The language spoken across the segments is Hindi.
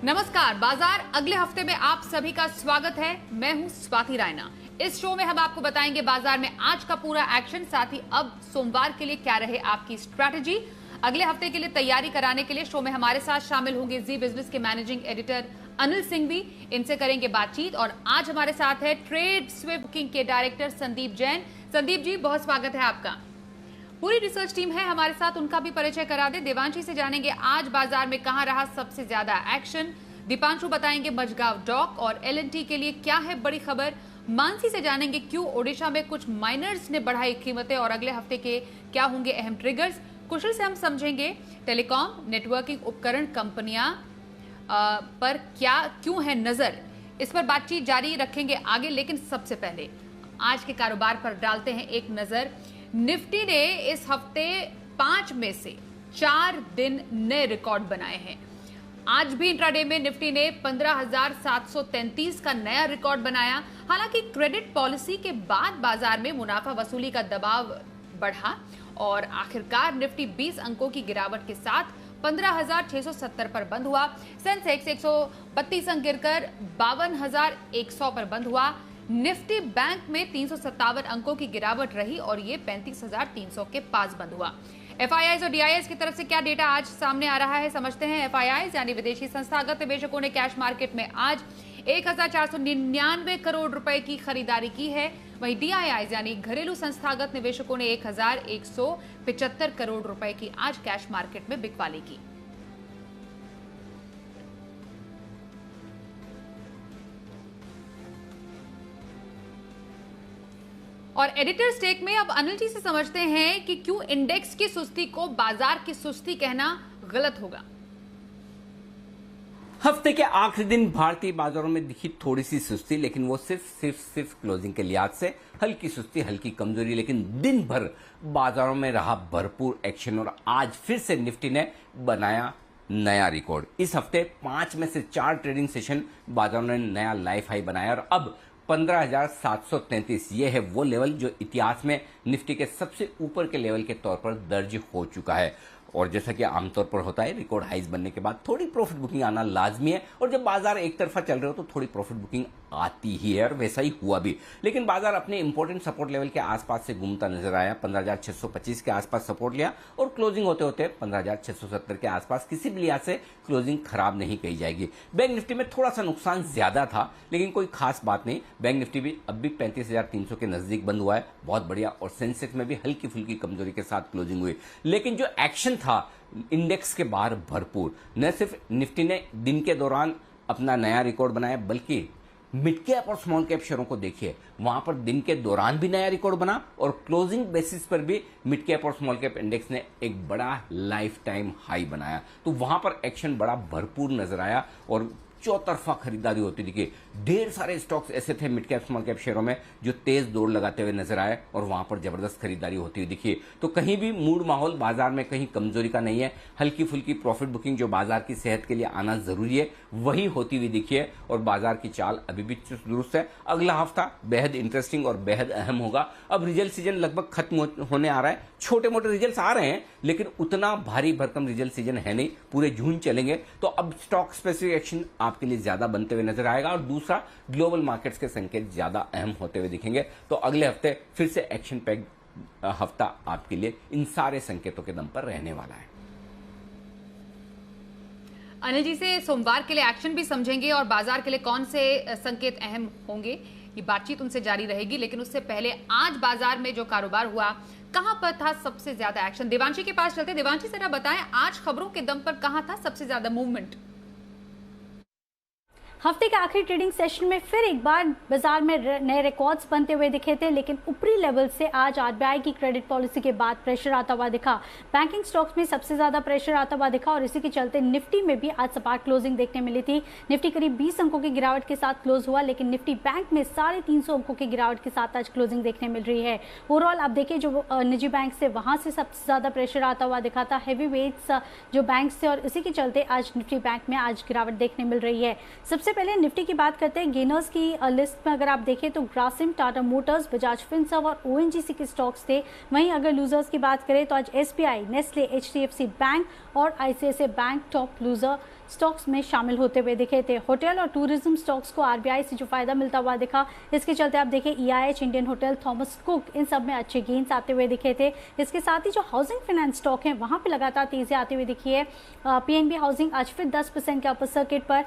नमस्कार, बाजार अगले हफ्ते में आप सभी का स्वागत है। मैं हूं स्वाति रायना। इस शो में हम आपको बताएंगे बाजार में आज का पूरा एक्शन, साथ ही अब सोमवार के लिए क्या रहे आपकी स्ट्रैटेजी। अगले हफ्ते के लिए तैयारी कराने के लिए शो में हमारे साथ शामिल होंगे जी बिजनेस के मैनेजिंग एडिटर अनिल सिंह भी, इनसे करेंगे बातचीत। और आज हमारे साथ है ट्रेड स्विफ्ट बुकिंग के डायरेक्टर संदीप जैन। संदीप जी, बहुत स्वागत है आपका। पूरी रिसर्च टीम है हमारे साथ, उनका भी परिचय करा दे। देवांशी से जानेंगे आज बाजार में कहां रहा सबसे ज्यादा एक्शन। दीपांशु बताएंगे मझगांव डॉक और एल&टी के लिए क्या है बड़ी खबर। मानसी से जानेंगे क्यों ओडिशा में कुछ माइनर्स ने बढ़ाई कीमतें और अगले हफ्ते के क्या होंगे अहम ट्रिगर्स। कुशल से हम समझेंगे टेलीकॉम नेटवर्किंग उपकरण कंपनियां पर क्यों है नजर। इस पर बातचीत जारी रखेंगे आगे, लेकिन सबसे पहले आज के कारोबार पर डालते हैं एक नजर। निफ्टी ने इस हफ्ते 5 में से 4 दिन नए रिकॉर्ड बनाए हैं। आज भी इंट्राडे में निफ्टी ने 15,733 का नया रिकॉर्ड बनाया। हालांकि क्रेडिट पॉलिसी के बाद बाजार में मुनाफा वसूली का दबाव बढ़ा और आखिरकार निफ्टी 20 अंकों की गिरावट के साथ 15,670 पर बंद हुआ। सेंसेक्स 132 अंक गिरकर 52,100 पर बंद हुआ। निफ्टी बैंक में 357 अंकों की गिरावट रही और ये 35,300 के पास बंद हुआ। एफआईआईज और डीआईएस की तरफ से क्या डेटा आज सामने आ रहा है, समझते हैं। एफआईआईज यानी विदेशी संस्थागत निवेशकों ने कैश मार्केट में आज 1,499 करोड़ रुपए की खरीदारी की है। वहीं डीआईआईज यानी घरेलू संस्थागत निवेशकों ने 1,175 करोड़ रुपए की आज कैश मार्केट में बिकवाली की। और एडिटर स्टेक में अब अनिल जी से समझते हैं कि क्यों इंडेक्स की सुस्ती को बाजार की सुस्ती कहना गलत होगा। हफ्ते के आखिरी दिन भारतीय बाजारों में दिखी थोड़ी सी सुस्ती, लेकिन वो सिर्फ क्लोजिंग के लिहाज से हल्की सुस्ती, हल्की कमजोरी, लेकिन दिन भर बाजारों में रहा भरपूर एक्शन और आज फिर से निफ्टी ने बनाया नया रिकॉर्ड। इस हफ्ते 5 में से 4 ट्रेडिंग सेशन बाजारों ने नया लाइफ हाई बनाया और अब 15,733 ये है वो लेवल जो इतिहास में निफ्टी के सबसे ऊपर के लेवल के तौर पर दर्ज हो चुका है। और जैसा कि आमतौर पर होता है, रिकॉर्ड हाइज बनने के बाद थोड़ी प्रॉफिट बुकिंग आना लाजमी है और जब बाजार एक तरफा चल रहे हो तो थोड़ी प्रॉफिट बुकिंग आती ही है और वैसा ही हुआ भी। लेकिन बाजार अपने इंपॉर्टेंट सपोर्ट लेवल के आसपास से घूमता नजर आया। 15,625 के आसपास सपोर्ट लिया और क्लोजिंग होते होते 15,670 के आसपास। किसी भी लिहाज से क्लोजिंग खराब नहीं कही जाएगी। बैंक निफ्टी में थोड़ा सा नुकसान ज्यादा था, लेकिन कोई खास बात नहीं। बैंक निफ्टी भी अब भी 35,300 के नजदीक बंद हुआ है, बहुत बढ़िया। और सेंसेक्स में भी हल्की फुल्की कमजोरी के साथ क्लोजिंग हुई, लेकिन जो एक्शन था इंडेक्स के बाहर भरपूर। न सिर्फ निफ्टी ने दिन के दौरान अपना नया रिकॉर्ड बनाया, बल्कि मिड कैप और स्मॉल कैप शेयरों को देखिए, वहां पर दिन के दौरान भी नया रिकॉर्ड बना और क्लोजिंग बेसिस पर भी मिड कैप और स्मॉल कैप इंडेक्स ने एक बड़ा लाइफ टाइम हाई बनाया। तो वहां पर एक्शन बड़ा भरपूर नजर आया और चौतरफा खरीदारी होती दिखी। ढेर सारे स्टॉक्स ऐसे थे मिड कैप स्मॉल कैप शेयरों में जो तेज दौड़ लगाते हुए नजर आए और वहां पर जबरदस्त खरीदारी होती हुई दिखी। तो कहीं भी मूड माहौल बाजार में कहीं कमजोरी का नहीं है। हल्की फुल्की प्रॉफिट बुकिंग जो बाजार की सेहत के लिए आना जरूरी है वही होती हुई दिखी है और बाजार की चाल अभी भी दुरुस्त है। अगला हफ्ता बेहद इंटरेस्टिंग और बेहद अहम होगा। अब रिजल्ट सीजन लगभग खत्म होने आ रहा है। छोटे मोटे रिजल्ट आ रहे हैं, लेकिन उतना भारी भरकम रिजल्ट सीजन है नहीं, पूरे जून चलेंगे। तो अब स्टॉक स्पेसिफिक एक्शन आपके लिए ज्यादा बनते हुए नजर आएगा और दूसरा ग्लोबल मार्केट्स के संकेत ज्यादा अहम होते हुए दिखेंगे। तो अगले हफ्ते फिर से एक्शन पैक हफ्ता आपके लिए इन सारे संकेतों के दम पर रहने वाला है। अनिल जी से सोमवार के लिए एक्शन भी समझेंगे और बाजार के लिए कौन से संकेत अहम होंगे, ये बातचीत उनसे जारी रहेगी। लेकिन उससे पहले आज बाजार में जो कारोबार हुआ, कहां पर था सबसे ज्यादा एक्शन। देवांशी के पास चलते। देवांशी जरा बताएं, आज खबरों के दम पर कहां था सबसे ज्यादा मूवमेंट। हफ्ते के आखिरी ट्रेडिंग सेशन में फिर एक बार बाजार में नए रिकॉर्ड्स बनते हुए दिखे थे, लेकिन ऊपरी लेवल से आज आरबीआई की क्रेडिट पॉलिसी के बाद प्रेशर आता हुआ दिखा। बैंकिंग स्टॉक्स में सबसे ज्यादा प्रेशर आता हुआ दिखा और इसी के चलते निफ्टी में भी आज सपाट क्लोजिंग देखने मिली थी। निफ्टी करीब 20 अंकों की गिरावट के साथ क्लोज हुआ, लेकिन निफ्टी बैंक में 350 अंकों की गिरावट के साथ आज क्लोजिंग देखने मिल रही है। ओवरऑल आप देखिए, जो निजी बैंक से वहां से सबसे ज्यादा प्रेशर आता हुआ दिखा था, हैवी वेट्स जो बैंक से, और इसी के चलते आज निफ्टी बैंक में आज गिरावट देखने मिल रही है। सबसे पहले निफ्टी की बात करते हैं। गेनर्स की लिस्ट में अगर आप देखें तो ग्रासिम, टाटा मोटर्स, बजाज फिनसर्व और ओएनजीसी के स्टॉक्स थे। वहीं अगर लूजर्स की बात करें तो आज एसबीआई, नेस्ले, एचडीएफसी बैंक और ICICI bank top loser stocks में शामिल होते हुए दिखे थे। होटल और टूरिज्म स्टॉक्स को आरबीआई से जो फायदा मिलता हुआ दिखा, इसके चलते आप देखिए EIH, Indian hotel, Thomas Cook, इन सब में अच्छे गेन्स आते हुए दिखे थे। इसके साथ ही जो हाउसिंग फाइनेंस स्टॉक हैं वहाँ पे लगातार तेजी आती हुई दिखी है। PNB हाउसिंग आज फिर 10% के अपर सर्किट पर,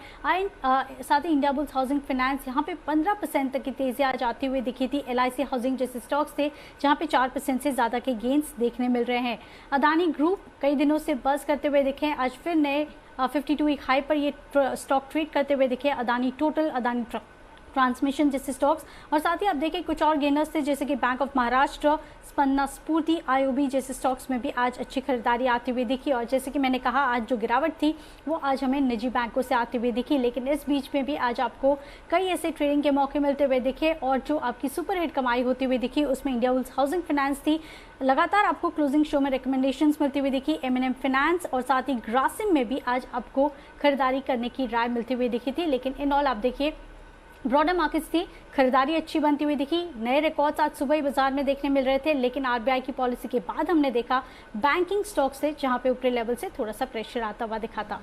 साथ ही इंडिया बुल्स हाउसिंग फाइनेंस यहाँ पे 15% तक की तेजी आज आती हुई दिखी थी। LIC हाउसिंग जैसे स्टॉक्स थे जहाँ पे 4% से ज़्यादा के गेन्स देखने मिल रहे हैं। अदानी ग्रुप कई दिनों से बस करते हुए दिखे, आज फिर नए 52 वीक हाई पर ये स्टॉक ट्रेड करते हुए दिखे। अदानी टोटल, अदानी ट्रांसमिशन जैसे स्टॉक्स, और साथ ही आप देखें कुछ और गेनर्स थे जैसे कि बैंक ऑफ महाराष्ट्र, स्पंदना स्फूर्ति, IOB जैसे स्टॉक्स में भी आज अच्छी खरीदारी आती हुई दिखी। और जैसे कि मैंने कहा, आज जो गिरावट थी वो आज हमें निजी बैंकों से आती हुई दिखी, लेकिन इस बीच में भी आज आपको कई ऐसे ट्रेडिंग के मौके मिलते हुए दिखे और जो आपकी सुपर हिट कमाई होती हुई दिखी उसमें इंडिया बुल्स हाउसिंग फाइनेंस थी। लगातार आपको क्लोजिंग शो में रिकमेंडेशंस मिलती हुई दिखी। M&M फाइनेंस और साथ ही ग्रासिम में भी आज आपको खरीदारी करने की राय मिलती हुई दिखी थी। लेकिन इन ऑल आप देखिए ब्रॉडर मार्केट्स थी, खरीदारी अच्छी बनती हुई दिखी। नए रिकॉर्ड्स आज सुबह ही बाजार में देखने मिल रहे थे, लेकिन आरबीआई की पॉलिसी के बाद हमने देखा बैंकिंग स्टॉक से जहां पे ऊपरी लेवल से थोड़ा सा प्रेशर आता हुआ दिखा था।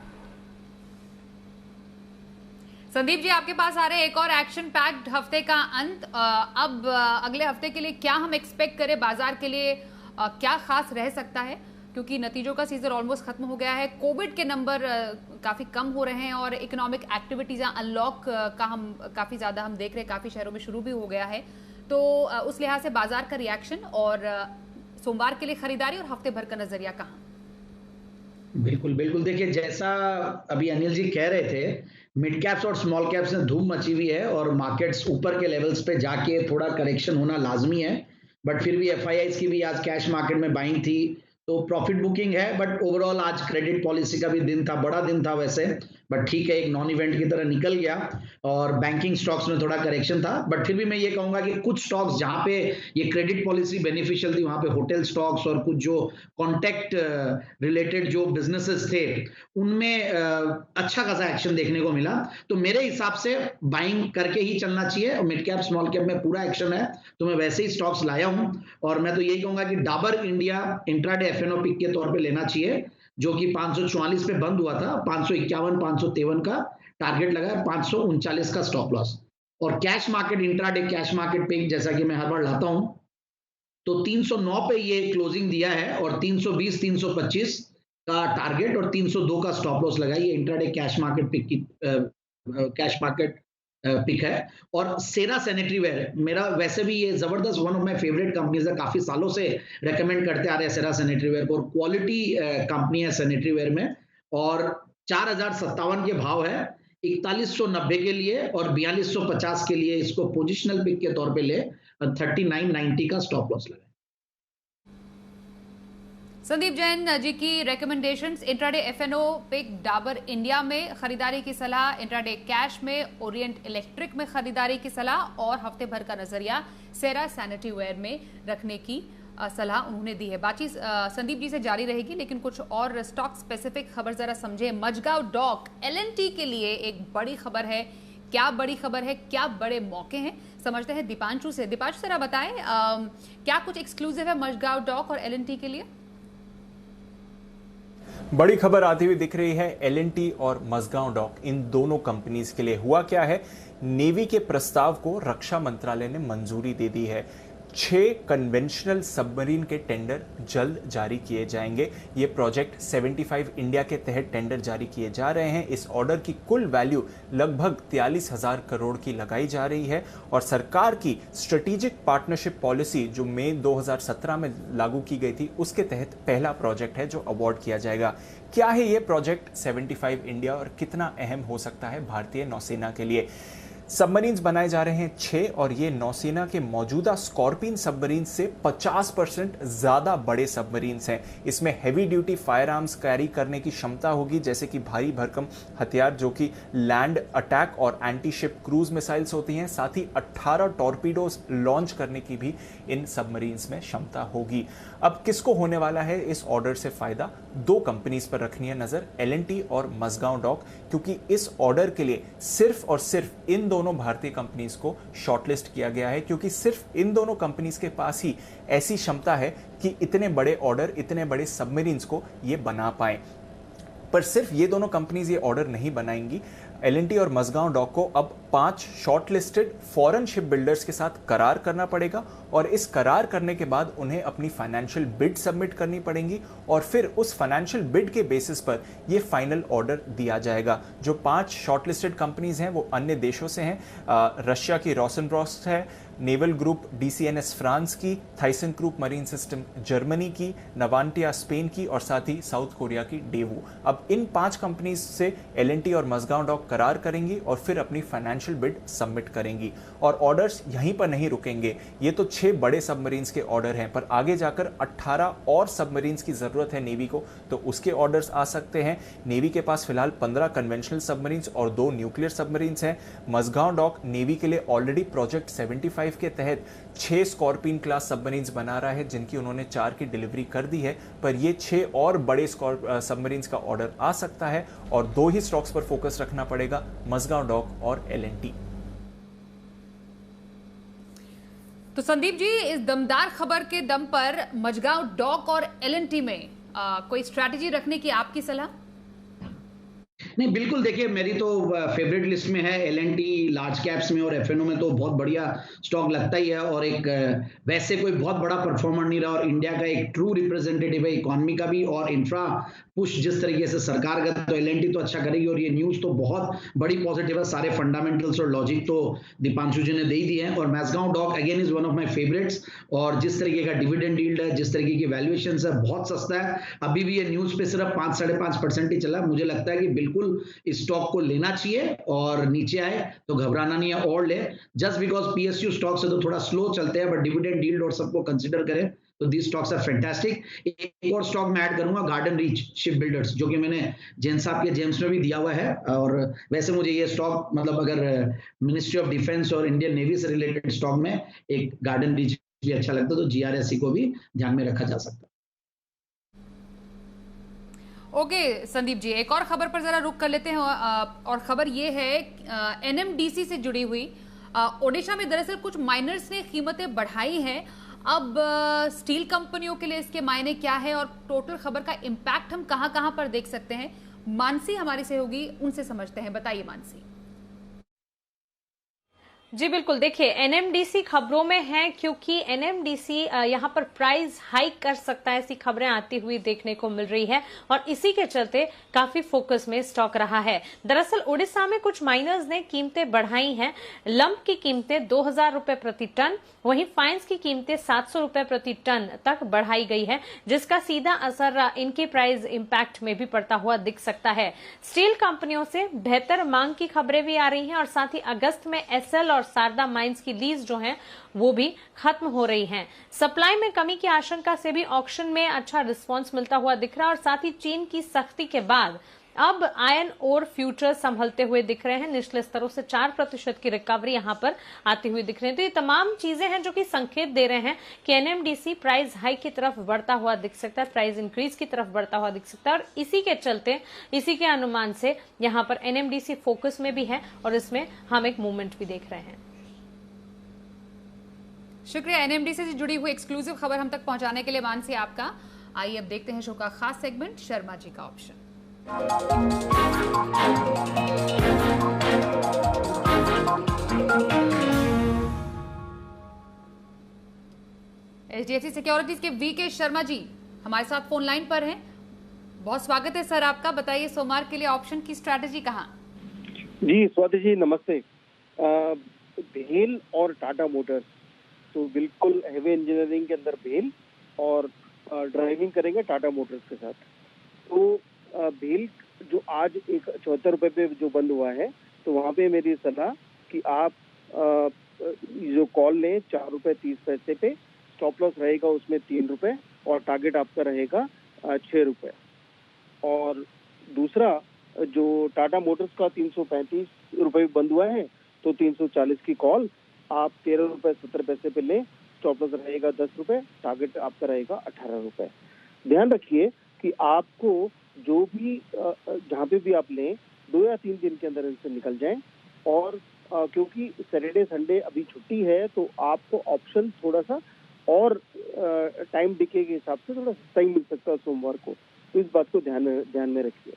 संदीप जी, आपके पास आ रहे एक और एक्शन पैक्ड हफ्ते का अंत। अब अगले हफ्ते के लिए क्या हम एक्सपेक्ट करें, बाजार के लिए क्या खास रह सकता है, क्योंकि नतीजों का सीजन ऑलमोस्ट खत्म हो गया है, कोविड के नंबर काफी कम हो रहे हैं और इकोनॉमिक एक्टिविटीज अनलॉक का हम काफी ज्यादा हम देख रहे हैं, काफी शहरों में शुरू भी हो गया है। तो उस लिहाज से बाजार का रिएक्शन और सोमवार के लिए खरीदारी और हफ्ते भर का नजरिया कहाँ? बिल्कुल बिल्कुल, देखिए जैसा अभी अनिल जी कह रहे थे, मिड कैप्स और स्मॉल कैप्स ने धूम मची हुई है और मार्केट्स ऊपर के लेवल्स पे जाके थोड़ा करेक्शन होना लाजमी है, बट फिर भी FIIs की भी आज कैश मार्केट में बाइंग थी, तो प्रॉफिट बुकिंग है। बट ओवरऑल आज क्रेडिट पॉलिसी का भी दिन था, बड़ा दिन था वैसे, बट ठीक है, एक नॉन इवेंट की तरह निकल गया और बैंकिंग स्टॉक्स में थोड़ा करेक्शन था। बट फिर भी मैं ये कहूंगा कि कुछ स्टॉक्स जहां पे ये क्रेडिट पॉलिसी बेनिफिशियल थी, वहां पे होटल स्टॉक्स और कुछ जो कॉन्टैक्ट रिलेटेड जो बिजनेसेस थे उनमें अच्छा खासा एक्शन देखने को मिला। तो मेरे हिसाब से बाइंग करके ही चलना चाहिए और मिड कैप स्मॉल कैप में पूरा एक्शन है, तो मैं वैसे ही स्टॉक्स लाया हूं। और मैं तो यही कहूंगा कि Dabur India intraday FNO pick के तौर पे लेना चाहिए, जो कि 544 पे बंद हुआ था, 551 553 का टारगेट लगा है, 539 का स्टॉप लॉस। और cash market intraday cash market pick जैसा कि मैं हर बार लाता हूं, तो 309 पे ये क्लोजिंग दिया है और 320 325 का टारगेट और 302 का स्टॉप लॉस लगा। ये इंट्राडे कैश मार्केट पिक की कैश मार्केट पिक है। और सेरा सैनिटरी वेयर मेरा वैसे भी ये जबरदस्त one of my favourite companies है, काफी सालों से रेकमेंड करते आ रहे हैं सेरा सैनिटरी वेयर को, और क्वालिटी कंपनी है सैनिटरी वेयर में। और 4057 के भाव है, 4190 के लिए और 4250 के लिए इसको पोजिशनल पिक के तौर पे ले, 3990 का स्टॉप लॉस लगा। संदीप जैन जी की recommendations, intraday FNO pick Dabur India में खरीदारी की सलाह, इंट्राडे कैश में ओरिएंट इलेक्ट्रिक में खरीदारी की सलाह और हफ्ते भर का नजरिया सेरा सैनिटरी वेयर में रखने की सलाह उन्होंने दी है। बातचीत संदीप जी से जारी रहेगी, लेकिन कुछ और स्टॉक स्पेसिफिक खबर जरा समझे। मझगांव डॉक L&T के लिए एक बड़ी खबर है, क्या बड़ी खबर है, क्या बड़े मौके हैं, समझते हैं दीपांशु से। दीपांशु जरा बताएं क्या कुछ एक्सक्लूसिव है मझगांव डॉक और L&T के लिए? बड़ी खबर आती हुई दिख रही है L&T और मझगांव डॉक, इन दोनों कंपनीज के लिए। हुआ क्या है, नेवी के प्रस्ताव को रक्षा मंत्रालय ने मंजूरी दे दी है। 6 कन्वेंशनल सबमरीन के टेंडर जल्द जारी किए जाएंगे। ये प्रोजेक्ट 75 इंडिया के तहत टेंडर जारी किए जा रहे हैं। इस ऑर्डर की कुल वैल्यू लगभग 43,000 करोड़ की लगाई जा रही है और सरकार की स्ट्रेटेजिक पार्टनरशिप पॉलिसी जो मई 2017 में लागू की गई थी, उसके तहत पहला प्रोजेक्ट है जो अवार्ड किया जाएगा। क्या है ये प्रोजेक्ट 75 इंडिया और कितना अहम हो सकता है भारतीय नौसेना के लिए? सबमरीन्स बनाए जा रहे हैं 6 और ये नौसेना के मौजूदा स्कॉर्पियन सबमरीन से 50% ज्यादा बड़े सबमरीन्स हैं। इसमें heavy duty fire arms carry करने की क्षमता होगी, जैसे कि भारी भरकम हथियार जो कि लैंड अटैक और एंटी शिप क्रूज मिसाइल्स होती हैं। साथ ही 18 टॉर्पीडोज लॉन्च करने की भी इन सबमरीन्स में क्षमता होगी। अब किसको होने वाला है इस ऑर्डर से फायदा? 2 कंपनीज पर रखनी है नजर, L&T और मझगांव डॉक, क्योंकि इस ऑर्डर के लिए सिर्फ और सिर्फ इन दोनों भारतीय कंपनीज को शॉर्टलिस्ट किया गया है, क्योंकि सिर्फ इन दोनों कंपनीज के पास ही ऐसी क्षमता है कि इतने बड़े ऑर्डर, इतने बड़े सबमरीन्स को ये बना पाए। पर सिर्फ ये दोनों कंपनीज ये ऑर्डर नहीं बनाएंगी। L&T और मझगांव डॉक को अब 5 शॉर्टलिस्टेड फॉरेन शिप बिल्डर्स के साथ करार करना पड़ेगा और इस करार करने के बाद उन्हें अपनी फाइनेंशियल बिड सबमिट करनी पड़ेंगी और फिर उस फाइनेंशियल बिड के बेसिस पर ये फाइनल ऑर्डर दिया जाएगा। जो 5 शॉर्टलिस्टेड कंपनीज हैं वो अन्य देशों से हैं। रशिया की रोसनब्रॉस्ट है, नेवल ग्रुप DCNS फ्रांस की, Thyssen group marine system Germany की, नवांटिया स्पेन की और साथ ही साउथ कोरिया की डेवू। अब इन 5 कंपनीज से L&T और मझगांव डॉक करार करेंगी और फिर अपनी फाइनेंशियल बिड सबमिट करेंगी। और ऑर्डर्स यहीं पर नहीं रुकेंगे। ये तो 6 बड़े सबमरीन्स के ऑर्डर हैं, पर आगे जाकर 18 और सबमरीन्स की जरूरत है नेवी को, तो उसके ऑर्डर्स आ सकते हैं। नेवी के पास फिलहाल 15 कन्वेंशनल सबमरीन्स और 2 न्यूक्लियर सबमरीन्स हैं। मझगांव डॉक नेवी के लिए ऑलरेडी प्रोजेक्ट 75 के तहत 6 स्कॉर्पियन क्लास सबमरीन्स बना रहा है, जिनकी उन्होंने 4 की डिलीवरी कर दी है, पर ये 6 और बड़े सबमरीन्स का ऑर्डर आ सकता है और 2 ही स्टॉक्स पर फोकस रखना पड़ेगा, मझगांव डॉक और L&T। तो संदीप जी, इस दमदार खबर के दम पर मझगांव डॉक और L&T में कोई स्ट्रैटेजी रखने की आपकी सलाह? नहीं, बिल्कुल। देखिए, मेरी तो फेवरेट लिस्ट में है L&T लार्ज कैप्स में, और FNO में तो बहुत बढ़िया स्टॉक लगता ही है और एक वैसे कोई बहुत बड़ा परफॉर्मर नहीं रहा और इंडिया का एक ट्रू रिप्रेजेंटेटिव है इकोनॉमी का भी और इंफ्रा पुश जिस तरीके से सरकार का, तो L&T तो अच्छा करेगी। और ये न्यूज तो बहुत बड़ी पॉजिटिव है, सारे फंडामेंटल्स और लॉजिक तो दीपांशु जी ने दे ही दिए हैं। और Mazagon dock again is one of my favourites, और जिस तरीके का डिविडेंड यील्ड है, जिस तरीके की वैल्यूएशन है, बहुत सस्ता है। अभी भी ये न्यूज पे सिर्फ 5-5.5% ही चला। मुझे लगता है कि बिल्कुल इस स्टॉक को लेना चाहिए और नीचे आए तो घबराना नहीं है और ले। जस्ट बिकॉज PSU स्टॉक से तो थोड़ा स्लो चलते हैं, बट डिविडेंड यील्ड और सबको कंसीडर करें तो दीज स्टॉक्स आर फैंटास्टिक। एक और स्टॉक मैं ऐड करूंगा, गार्डन रीच शिप बिल्डर्स, जो कि मैंने जैन साहब के जेम्स में भी दिया हुआ है। और वैसे मुझे ये स्टॉक, मतलब अगर मिनिस्ट्री ऑफ डिफेंस और इंडियन नेवी से रिलेटेड स्टॉक में एक गार्डन रीच भी अच्छा लगता है, तो GRSE को भी ध्यान में रखा जा सकता है। ओके संदीप जी, एक और खबर पर जरा रुक कर लेते हैं और खबर ये है NMDC से जुड़ी हुई। ओडिशा में दरअसल कुछ माइनर्स ने कीमतें बढ़ाई हैं। अब स्टील कंपनियों के लिए इसके मायने क्या है और टोटल खबर का इम्पैक्ट हम कहां पर देख सकते हैं? मानसी हमारी सहयोगी, उनसे समझते हैं। बताइए मानसी। जी बिल्कुल, देखिए NMDC खबरों में है क्योंकि NMDC यहाँ पर प्राइस हाइक कर सकता है, ऐसी खबरें आती हुई देखने को मिल रही है और इसी के चलते काफी फोकस में स्टॉक रहा है। दरअसल उड़ीसा में कुछ माइनर्स ने कीमतें बढ़ाई हैं। लंप की कीमतें 2000 रुपए प्रति टन, वहीं फाइन्स की कीमतें 700 रुपए प्रति टन तक बढ़ाई गई है, जिसका सीधा असर इनके प्राइस इंपैक्ट में भी पड़ता हुआ दिख सकता है। स्टील कंपनियों से बेहतर मांग की खबरें भी आ रही हैं और साथ ही अगस्त में SL और शारदा माइंस की लीज जो हैं वो भी खत्म हो रही हैं। सप्लाई में कमी की आशंका से भी ऑक्शन में अच्छा रिस्पांस मिलता हुआ दिख रहा है और साथ ही चीन की सख्ती के बाद अब आयरन ओर फ्यूचर संभलते हुए दिख रहे हैं। निचले स्तरों से 4% की रिकवरी यहां पर आती हुई दिख रही है। तो ये तमाम चीजें हैं जो कि संकेत दे रहे हैं कि NMDC प्राइस हाई की तरफ बढ़ता हुआ दिख सकता है, प्राइस इंक्रीज की तरफ बढ़ता हुआ दिख सकता है और इसी के चलते, इसी के अनुमान से यहां पर NMDC फोकस में भी है और इसमें हम एक मूवमेंट भी देख रहे हैं। शुक्रिया NMDC से जुड़ी हुई एक्सक्लूसिव खबर हम तक पहुंचाने के लिए मानसी आपका। आइए अब देखते हैं शो का खास सेगमेंट, शर्मा जी का ऑप्शन। HDFC सिक्योरिटीज के VK शर्मा जी हमारे साथ फोन लाइन पर हैं। बहुत स्वागत है सर आपका। बताइए सोमवार के लिए ऑप्शन की स्ट्रैटेजी कहाँ? जी स्वाति जी नमस्ते। भेल और टाटा मोटर्स, तो बिल्कुल हेवी इंजीनियरिंग के अंदर भेल और ड्राइविंग करेंगे टाटा मोटर्स के साथ। तो भेल जो आज 74 रुपए पे जो बंद हुआ है, तो वहाँ पे मेरी सलाह कि आप जो कॉल लें 4 रुपए 30 पैसे पे, स्टॉप लॉस रहेगा उसमें 3 रुपए और टारगेट आपका रहेगा 6 रुपए। और दूसरा जो टाटा मोटर्स का 335 रुपए बंद हुआ है, तो 340 की कॉल आप 13 रुपए 70 पैसे पे लें, स्टॉप लॉस रहेगा 10 रुपए, टारगेट आपका रहेगा 18 रुपए। ध्यान रखिए कि आपको जो भी जहाँ पे भी आप लें 2 या 3 दिन के अंदर इनसे निकल जाएं। और क्योंकि सैटरडे संडे अभी छुट्टी है, तो आपको ऑप्शन थोड़ा सा और टाइम डिके के हिसाब से थोड़ा सही मिल सकता है सोमवार को, तो इस बात को ध्यान में रखिए।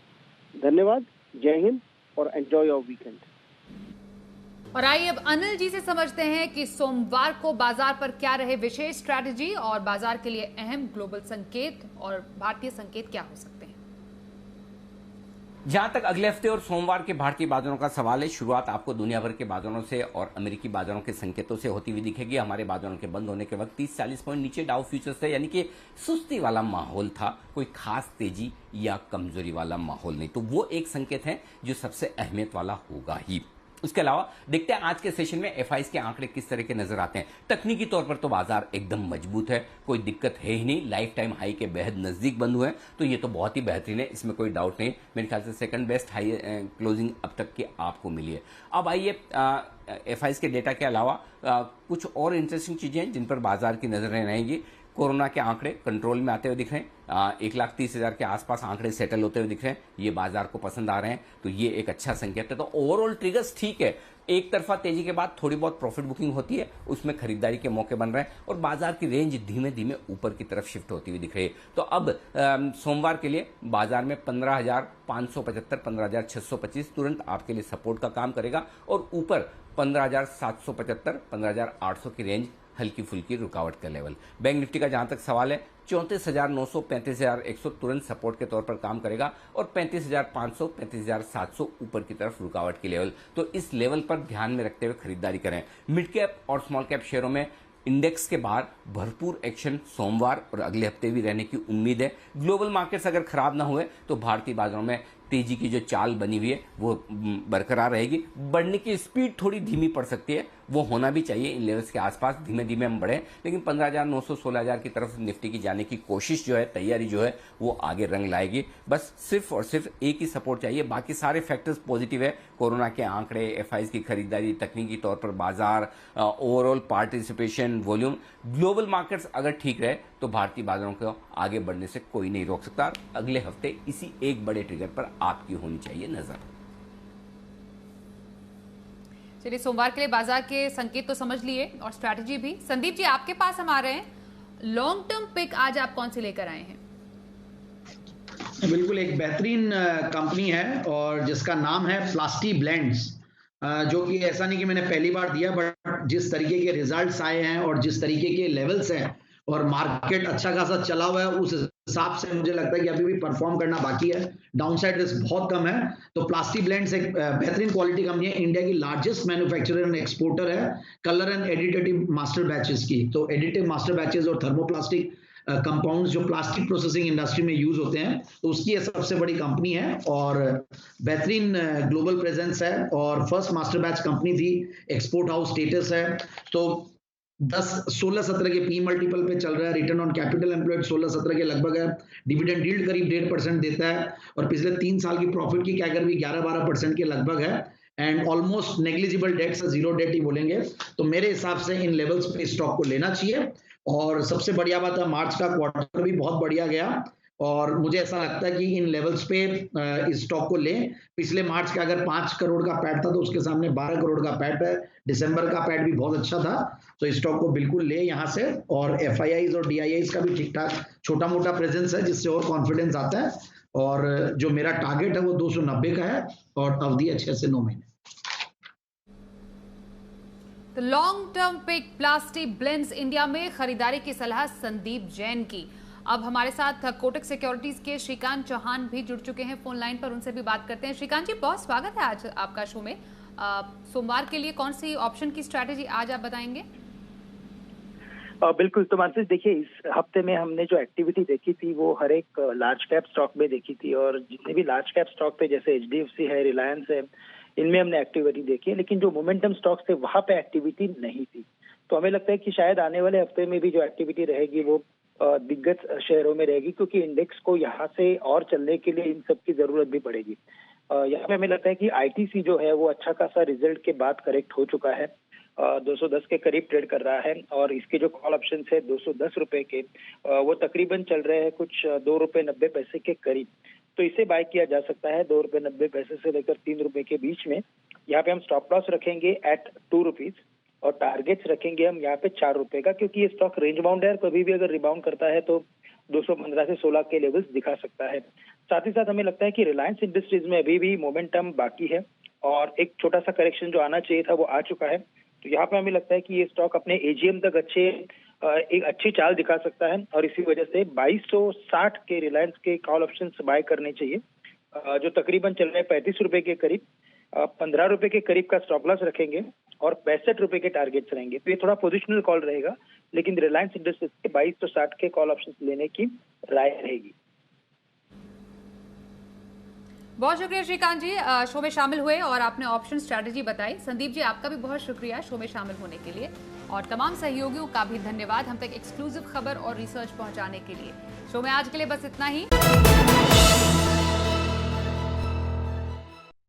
धन्यवाद, जय हिंद और एंजॉय योर वीकेंड। और आइए अब अनिल जी से समझते हैं कि सोमवार को बाजार पर क्या रहे विशेष स्ट्रैटेजी और बाजार के लिए अहम ग्लोबल संकेत और भारतीय संकेत क्या हो सकते हैं। जहां तक अगले हफ्ते और सोमवार के भारतीय बाजारों का सवाल है, शुरुआत आपको दुनिया भर के बाजारों से और अमेरिकी बाजारों के संकेतों से होती हुई दिखेगी। हमारे बाजारों के बंद होने के वक्त 30-40 पॉइंट नीचे डाउ फ्यूचर्स थे, यानी कि सुस्ती वाला माहौल था, कोई खास तेजी या कमजोरी वाला माहौल नहीं। तो वो एक संकेत है जो सबसे अहमियत वाला होगा ही। उसके अलावा देखते हैं आज के सेशन में एफआईज के आंकड़े किस तरह के नजर आते हैं। तकनीकी तौर पर तो बाजार एकदम मजबूत है, कोई दिक्कत है ही नहीं, लाइफ टाइम हाई के बेहद नजदीक बंद हुए हैं, तो ये तो बहुत ही बेहतरीन है, इसमें कोई डाउट नहीं। मेरे ख्याल से सेकंड बेस्ट हाई क्लोजिंग अब तक की आपको मिली है। अब आइए एफआईज के डेटा के अलावा कुछ और इंटरेस्टिंग चीजें हैं जिन पर बाजार की नजरें रहेंगी। कोरोना के आंकड़े कंट्रोल में आते हुए दिख रहे हैं, 1,30,000 के आसपास आंकड़े सेटल होते हुए दिख रहे हैं, ये बाजार को पसंद आ रहे हैं, तो ये एक अच्छा संकेत है। तो ओवरऑल ट्रिगर्स ठीक है, एक तरफा तेजी के बाद थोड़ी बहुत प्रॉफिट बुकिंग होती है, उसमें खरीदारी के मौके बन रहे हैं और बाजार की रेंज धीमे धीमे ऊपर की तरफ शिफ्ट होती हुई दिख रही है। तो अब सोमवार के लिए बाजार में 15,575, 15,625 तुरंत आपके लिए सपोर्ट का काम करेगा और ऊपर 15,775, 15,800 की रेंज हल्की फुल्की रुकावट का लेवल। बैंक निफ्टी का जहां तक सवाल है, 34,900, 35,100 तुरंत सपोर्ट के तौर पर काम करेगा और 35,500, 35,700 ऊपर की तरफ रुकावट की लेवल। तो इस लेवल पर ध्यान में रखते हुए खरीदारी करें। मिड कैप और स्मॉल कैप शेयरों में इंडेक्स के बाहर भरपूर एक्शन सोमवार और अगले हफ्ते भी रहने की उम्मीद है। ग्लोबल मार्केट्स अगर खराब ना हुए तो भारतीय बाजारों में तेजी की जो चाल बनी हुई है वो बरकरार रहेगी। बढ़ने की स्पीड थोड़ी धीमी पड़ सकती है, वो होना भी चाहिए, इन लेवल्स के आसपास धीमे धीमे हम बढ़े, लेकिन 15,900, 16,000 की तरफ निफ्टी की जाने की कोशिश जो है, तैयारी जो है वो आगे रंग लाएगी। बस सिर्फ और सिर्फ एक ही सपोर्ट चाहिए, बाकी सारे फैक्टर्स पॉजिटिव है। कोरोना के आंकड़े, एफआईज की खरीदारी, तकनीकी तौर पर बाजार, overall participation, volume, global markets अगर ठीक रहे तो भारतीय बाजारों को आगे बढ़ने से कोई नहीं रोक सकता। अगले हफ्ते इसी एक बड़े ट्रिगर पर आपकी होनी चाहिए नजर। चलिए, सोमवार के लिए बाजार के संकेत तो समझ लिए और स्ट्रैटेजी भी। संदीप जी, आपके पास हम आ रहे हैं, लॉन्ग टर्म पिक आज आप कौन सी लेकर आए हैं? बिल्कुल एक बेहतरीन कंपनी है और जिसका नाम है प्लास्टी ब्लेंड्स, जो कि ऐसा नहीं कि मैंने पहली बार दिया, बट जिस तरीके के रिजल्ट्स आए हैं और जिस तरीके के लेवल्स हैं और मार्केट अच्छा खासा चला हुआ है, उस हिसाब से मुझे लगता है कि अभी भी परफॉर्म करना बाकी है, डाउनसाइड रिस्क बहुत कम है। तो प्लास्टिक ब्लेंड्स एक बेहतरीन क्वालिटी कंपनी है, इंडिया की लार्जेस्ट मैन्युफैक्चरर एंड एक्सपोर्टर है colour and additive master batches की। तो एडिटिव मास्टर बैचेस और थर्मोप्लास्टिक कंपाउंड्स जो प्लास्टिक प्रोसेसिंग इंडस्ट्री में यूज होते हैं, तो उसकी ये सबसे बड़ी कंपनी है और बेहतरीन ग्लोबल प्रेजेंस है और फर्स्ट मास्टर बैच कंपनी थी, एक्सपोर्ट हाउस स्टेटस है। तो 16-17 के पी मल्टीपल पे चल रहा है, रिटर्न ऑन कैपिटल एम्प्लॉयड 16-17 के लगभग है, डिविडेंड यील्ड करीब 1.5% देता है और पिछले 3 साल की प्रॉफिट की कैगर भी 11-12% के लगभग है एंड ऑलमोस्ट नेग्लिजिबल डेट से जीरो डेट ही बोलेंगे। तो मेरे हिसाब से इन लेवल्स पे स्टॉक को लेना चाहिए और सबसे बढ़िया बात है मार्च का क्वार्टर भी बहुत बढ़िया गया और मुझे ऐसा लगता है कि इन लेवल्स पे इस स्टॉक को लें। पिछले मार्च का अगर 5 करोड़ का पैट था तो उसके सामने 12 करोड़ का पैट है, दिसंबर का पैट भी बहुत अच्छा था, तो इस स्टॉक को बिल्कुल ले यहाँ से। और एफआईआईज और डीआईआईज का भी ठीक ठाक छोटा मोटा प्रेजेंस है जिससे और कॉन्फिडेंस आता है और जो मेरा टारगेट है वो 290 का है और अवधि 6 से 9 महीने। तो long term pick plastic blends India में खरीदारी की सलाह संदीप जैन की। अब हमारे साथ कोटक सिक्योरिटीज के श्रीकांत चौहान भी जुड़ चुके हैं फोन लाइन पर, उनसे भी बात करते हैं। श्रीकांत जी, बहुत स्वागत है आज आपका शो में। सोमवार के लिए कौन सी ऑप्शन की स्ट्रैटेजी आज आप बताएंगे? बिल्कुल, तो मानसी देखिए, इस हफ्ते में हमने जो एक्टिविटी देखी थी वो हर एक लार्ज कैप स्टॉक में देखी थी और जितने भी लार्ज कैप स्टॉक थे जैसे एचडीएफसी है, रिलायंस है, इनमें हमने एक्टिविटी देखी है, लेकिन जो मोमेंटम स्टॉक्स थे वहां पे एक्टिविटी नहीं थी। तो हमें लगता है कि शायद आने वाले हफ्ते में भी जो एक्टिविटी रहेगी वो दिग्गज शहरों में रहेगी, क्योंकि इंडेक्स को यहाँ से और चलने के लिए इन सब की जरूरत भी पड़ेगी। यहाँ पे हमें लगता है कि आईटीसी जो है वो अच्छा खासा रिजल्ट के बाद करेक्ट हो चुका है, 210 के करीब ट्रेड कर रहा है और इसके जो कॉल ऑप्शन है 210 रुपए के, वो तकरीबन चल रहे हैं कुछ 2 रुपए 90 पैसे के करीब। तो इसे बाय किया जा सकता है 2 रुपए 90 पैसे से लेकर 3 रुपए के बीच में। यहाँ पे हम स्टॉप लॉस रखेंगे एट 2 रुपीज और टारगेट्स रखेंगे हम यहाँ पे 4 रुपए का, क्योंकि ये स्टॉक रेंज बाउंड है, कभी भी अगर रिबाउंड करता है तो 215 से 16 के लेवल्स दिखा सकता है। साथ ही साथ हमें लगता है कि रिलायंस इंडस्ट्रीज में अभी भी मोमेंटम बाकी है और एक छोटा सा करेक्शन जो आना चाहिए था वो आ चुका है। तो यहाँ पे हमें लगता है कि ये स्टॉक अपने एजीएम तक एक अच्छी चाल दिखा सकता है और इसी वजह से 2260 के रिलायंस के कॉल ऑप्शंस बाय करने चाहिए, जो तकरीबन चल रहे 35 रुपए के करीब। 15 रुपए के करीब का स्टॉप लॉस रखेंगे और 65 रुपए के टारगेट्स रहेंगे। तो ये थोड़ा पोजिशनल कॉल रहेगा, लेकिन रिलायंस इंडस्ट्रीज के 2260 के कॉल ऑप्शंस लेने की राय रहेगी। बहुत शुक्रिया श्रीकांत जी, शो में शामिल हुए और आपने ऑप्शन स्ट्रैटेजी बताई। संदीप जी, आपका भी बहुत शुक्रिया शो में शामिल होने के लिए और तमाम सहयोगियों का भी धन्यवाद हम तक एक्सक्लूसिव खबर और रिसर्च पहुंचाने के लिए। शो में आज के लिए बस इतना ही।